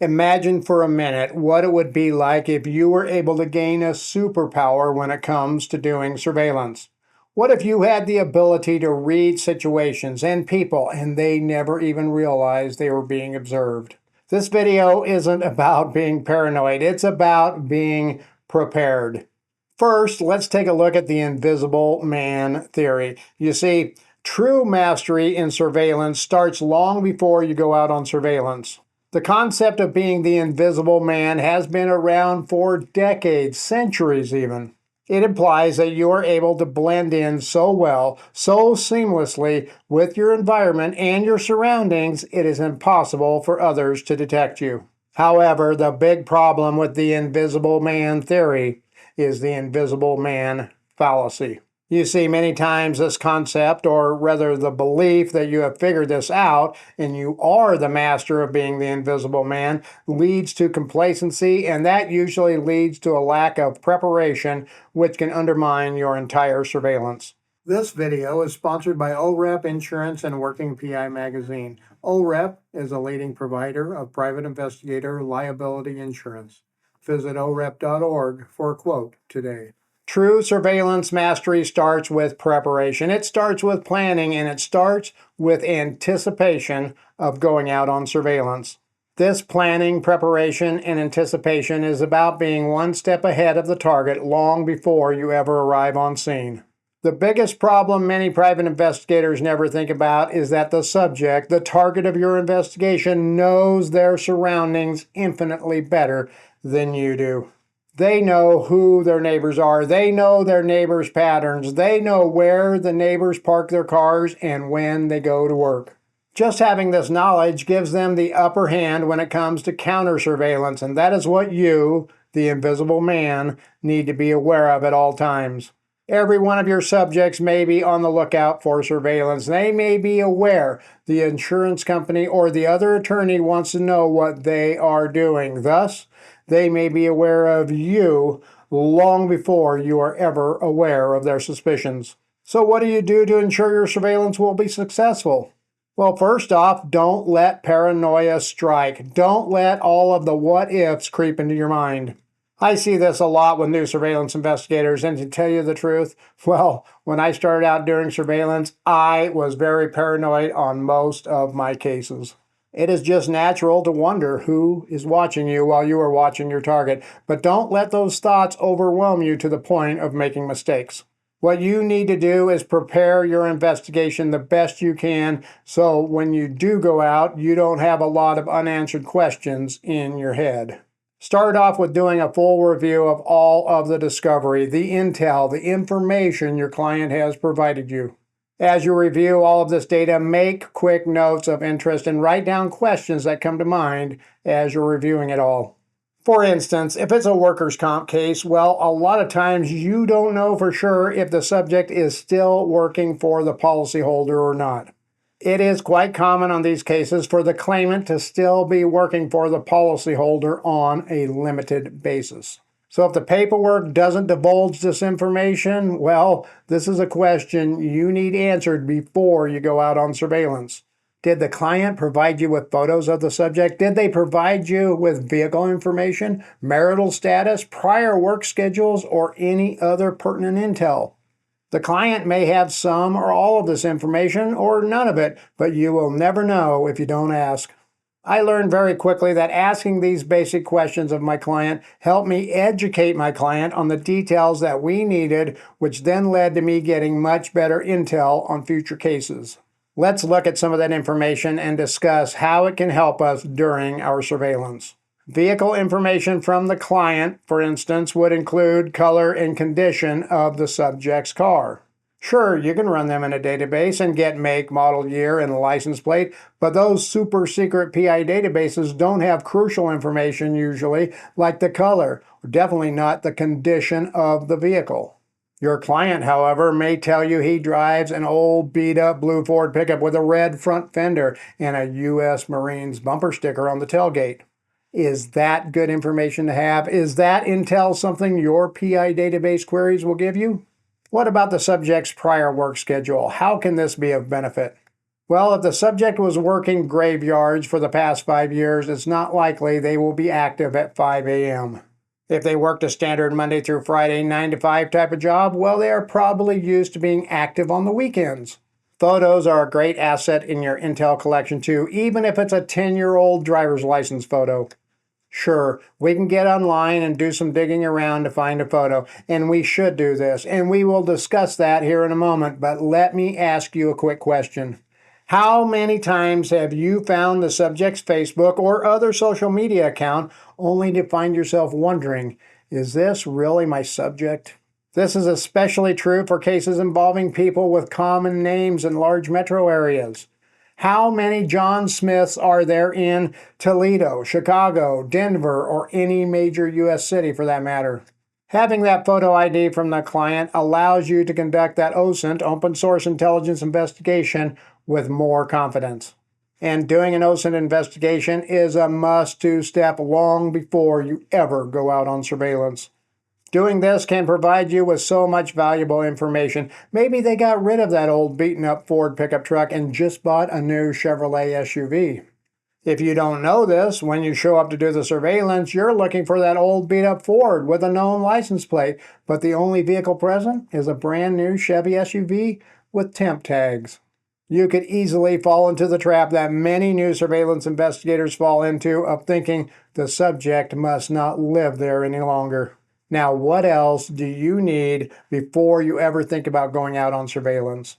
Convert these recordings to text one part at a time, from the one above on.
Imagine for a minute what it would be like if you were able to gain a superpower when it comes to doing surveillance. What if you had the ability to read situations and people and they never even realized they were being observed? This video isn't about being paranoid, it's about being prepared. First, let's take a look at the invisible man theory. You see, true mastery in surveillance starts long before you go out on surveillance. The concept of being the invisible man has been around for decades, centuries even. It implies that you are able to blend in so well, so seamlessly with your environment and your surroundings, it is impossible for others to detect you. However, the big problem with the invisible man theory is the invisible man fallacy. You see, many times this concept, or rather the belief that you have figured this out and you are the master of being the invisible man, leads to complacency, and that usually leads to a lack of preparation, which can undermine your entire surveillance. This video is sponsored by OREP Insurance and Working PI Magazine. OREP is a leading provider of private investigator liability insurance. Visit orep.org for a quote today. True surveillance mastery starts with preparation. It starts with planning, and it starts with anticipation of going out on surveillance. This planning, preparation, and anticipation is about being one step ahead of the target long before you ever arrive on scene. The biggest problem many private investigators never think about is that the subject, the target of your investigation, knows their surroundings infinitely better than you do. They know who their neighbors are. They know their neighbors' patterns. They know where the neighbors park their cars and when they go to work. Just having this knowledge gives them the upper hand when it comes to counter surveillance, and that is what you, the invisible man, need to be aware of at all times. Every one of your subjects may be on the lookout for surveillance. They may be aware the insurance company or the other attorney wants to know what they are doing. Thus, they may be aware of you long before you are ever aware of their suspicions. So what do you do to ensure your surveillance will be successful? Well, first off, don't let paranoia strike. Don't let all of the what-ifs creep into your mind. I see this a lot with new surveillance investigators, and to tell you the truth, well, when I started out doing surveillance, I was very paranoid on most of my cases. It is just natural to wonder who is watching you while you are watching your target, but don't let those thoughts overwhelm you to the point of making mistakes. What you need to do is prepare your investigation the best you can, so when you do go out, you don't have a lot of unanswered questions in your head. Start off with doing a full review of all of the discovery, the intel, the information your client has provided you. As you review all of this data, make quick notes of interest and write down questions that come to mind as you're reviewing it all. For instance, if it's a workers' comp case, well, a lot of times you don't know for sure if the subject is still working for the policyholder or not. It is quite common on these cases for the claimant to still be working for the policyholder on a limited basis. So if the paperwork doesn't divulge this information, well, this is a question you need answered before you go out on surveillance. Did the client provide you with photos of the subject? Did they provide you with vehicle information, marital status, prior work schedules, or any other pertinent intel? The client may have some or all of this information or none of it, but you will never know if you don't ask. I learned very quickly that asking these basic questions of my client helped me educate my client on the details that we needed, which then led to me getting much better intel on future cases. Let's look at some of that information and discuss how it can help us during our surveillance. Vehicle information from the client, for instance, would include color and condition of the subject's car. Sure, you can run them in a database and get make, model year, and license plate, but those super secret PI databases don't have crucial information usually, like the color, or definitely not the condition of the vehicle. Your client, however, may tell you he drives an old beat-up blue Ford pickup with a red front fender and a U.S. Marines bumper sticker on the tailgate. Is that good information to have? Is that intel something your PI database queries will give you? What about the subject's prior work schedule? How can this be of benefit? Well, if the subject was working graveyards for the past 5 years, it's not likely they will be active at 5 a.m. If they worked a standard Monday through Friday 9 to 5 type of job, well, they are probably used to being active on the weekends. Photos are a great asset in your intel collection too, even if it's a 10-year-old driver's license photo. Sure, we can get online and do some digging around to find a photo, and we should do this, and we will discuss that here in a moment, but let me ask you a quick question. How many times have you found the subject's Facebook or other social media account only to find yourself wondering, is this really my subject? This is especially true for cases involving people with common names in large metro areas. How many John Smiths are there in Toledo, Chicago, Denver, or any major U.S. city for that matter? Having that photo ID from the client allows you to conduct that OSINT, open source intelligence investigation, with more confidence. And doing an OSINT investigation is a must-do step long before you ever go out on surveillance. Doing this can provide you with so much valuable information. Maybe they got rid of that old beaten-up Ford pickup truck and just bought a new Chevrolet SUV. If you don't know this, when you show up to do the surveillance, you're looking for that old beat-up Ford with a known license plate, but the only vehicle present is a brand new Chevy SUV with temp tags. You could easily fall into the trap that many new surveillance investigators fall into of thinking the subject must not live there any longer. Now, what else do you need before you ever think about going out on surveillance?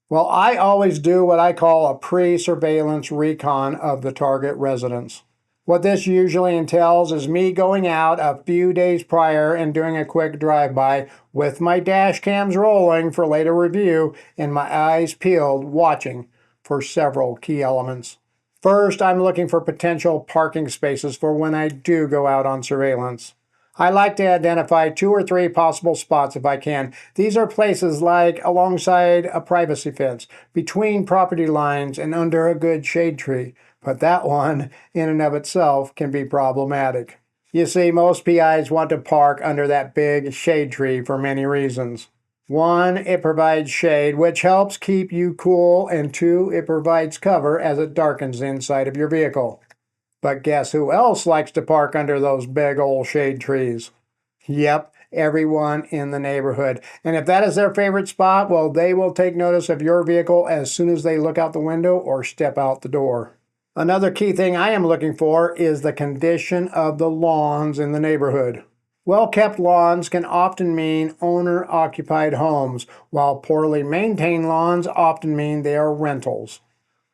Well, I always do what I call a pre-surveillance recon of the target residence. What this usually entails is me going out a few days prior and doing a quick drive-by with my dash cams rolling for later review and my eyes peeled watching for several key elements. First, I'm looking for potential parking spaces for when I do go out on surveillance. I like to identify 2 or 3 possible spots if I can. These are places like alongside a privacy fence, between property lines, and under a good shade tree. But that one, in and of itself, can be problematic. You see, most PIs want to park under that big shade tree for many reasons. 1, it provides shade, which helps keep you cool, and 2, it provides cover as it darkens the inside of your vehicle. But guess who else likes to park under those big old shade trees? Yep, everyone in the neighborhood. And if that is their favorite spot, well, they will take notice of your vehicle as soon as they look out the window or step out the door. Another key thing I am looking for is the condition of the lawns in the neighborhood. Well-kept lawns can often mean owner-occupied homes, while poorly maintained lawns often mean they are rentals.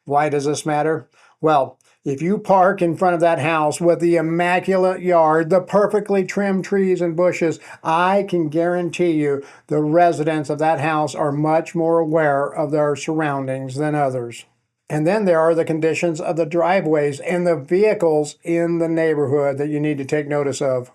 Why does this matter? Well, if you park in front of that house with the immaculate yard, the perfectly trimmed trees and bushes, I can guarantee you the residents of that house are much more aware of their surroundings than others. And then there are the conditions of the driveways and the vehicles in the neighborhood that you need to take notice of.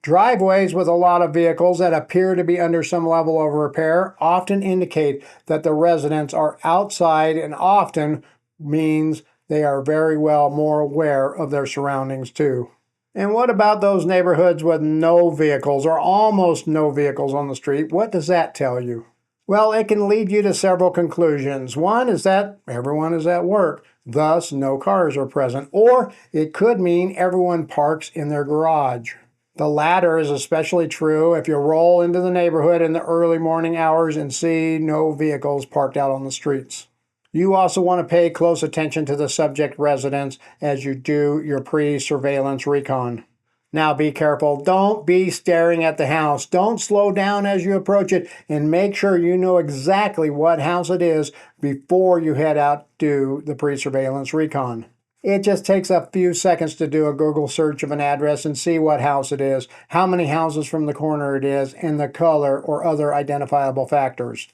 Driveways with a lot of vehicles that appear to be under some level of repair often indicate that the residents are outside and often means they are very well more aware of their surroundings too. And what about those neighborhoods with no vehicles or almost no vehicles on the street? What does that tell you? Well, it can lead you to several conclusions. One is that everyone is at work, thus no cars are present. Or it could mean everyone parks in their garage. The latter is especially true if you roll into the neighborhood in the early morning hours and see no vehicles parked out on the streets. You also want to pay close attention to the subject residence as you do your pre-surveillance recon. Now be careful. Don't be staring at the house. Don't slow down as you approach it, and make sure you know exactly what house it is before you head out to do the pre-surveillance recon. It just takes a few seconds to do a Google search of an address and see what house it is, how many houses from the corner it is, and the color or other identifiable factors.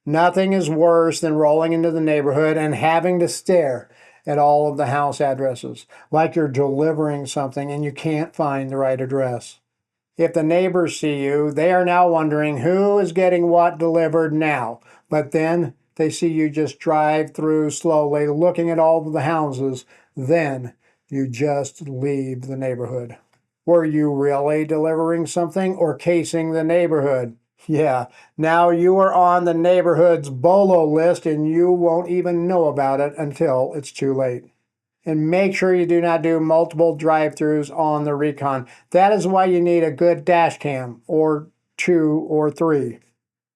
Nothing is worse than rolling into the neighborhood and having to stare at all of the house addresses, like you're delivering something and you can't find the right address. If the neighbors see you, they are now wondering who is getting what delivered now. But then they see you just drive through slowly, looking at all of the houses. Then you just leave the neighborhood. Were you really delivering something or casing the neighborhood? Yeah, now you are on the neighborhood's BOLO list and you won't even know about it until it's too late. And make sure you do not do multiple drive-throughs on the Recon. That is why you need a good dash cam, or 2 or 3.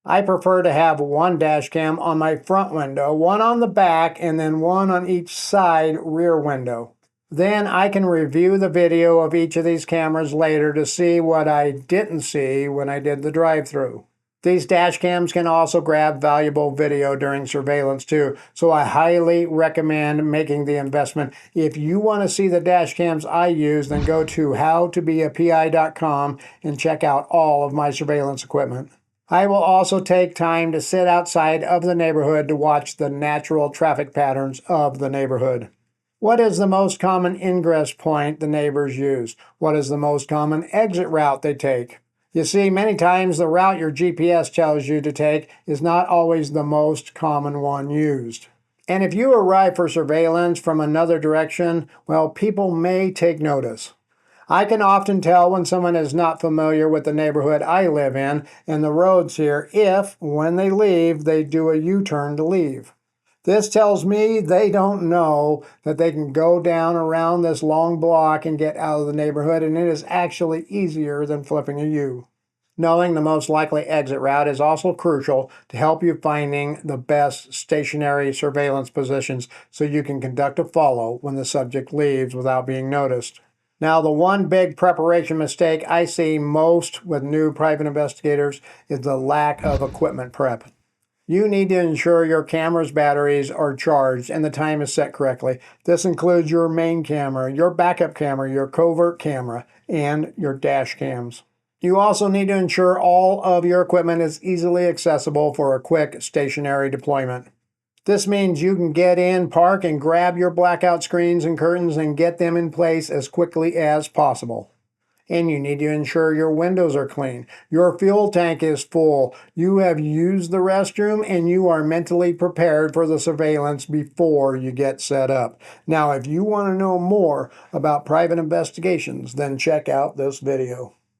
I prefer to have one dash cam on my front window, one on the back, and then one on each side rear window. Then I can review the video of each of these cameras later to see what I didn't see when I did the drive-through. These dash cams can also grab valuable video during surveillance too, so I highly recommend making the investment. If you want to see the dash cams I use, then go to howtobeapi.com and check out all of my surveillance equipment. I will also take time to sit outside of the neighborhood to watch the natural traffic patterns of the neighborhood. What is the most common ingress point the neighbors use? What is the most common exit route they take? You see, many times the route your GPS tells you to take is not always the most common one used. And if you arrive for surveillance from another direction, well, people may take notice. I can often tell when someone is not familiar with the neighborhood I live in and the roads here if, when they leave, they do a U-turn to leave. This tells me they don't know that they can go down around this long block and get out of the neighborhood, and it is actually easier than flipping a U. Knowing the most likely exit route is also crucial to help you finding the best stationary surveillance positions so you can conduct a follow when the subject leaves without being noticed. Now, the one big preparation mistake I see most with new private investigators is the lack of equipment prep. You need to ensure your camera's batteries are charged and the time is set correctly. This includes your main camera, your backup camera, your covert camera, and your dash cams. You also need to ensure all of your equipment is easily accessible for a quick stationary deployment. This means you can get in, park, and grab your blackout screens and curtains and get them in place as quickly as possible. And you need to ensure your windows are clean. Your fuel tank is full. You have used the restroom and you are mentally prepared for the surveillance before you get set up. Now, if you want to know more about private investigations, then check out this video.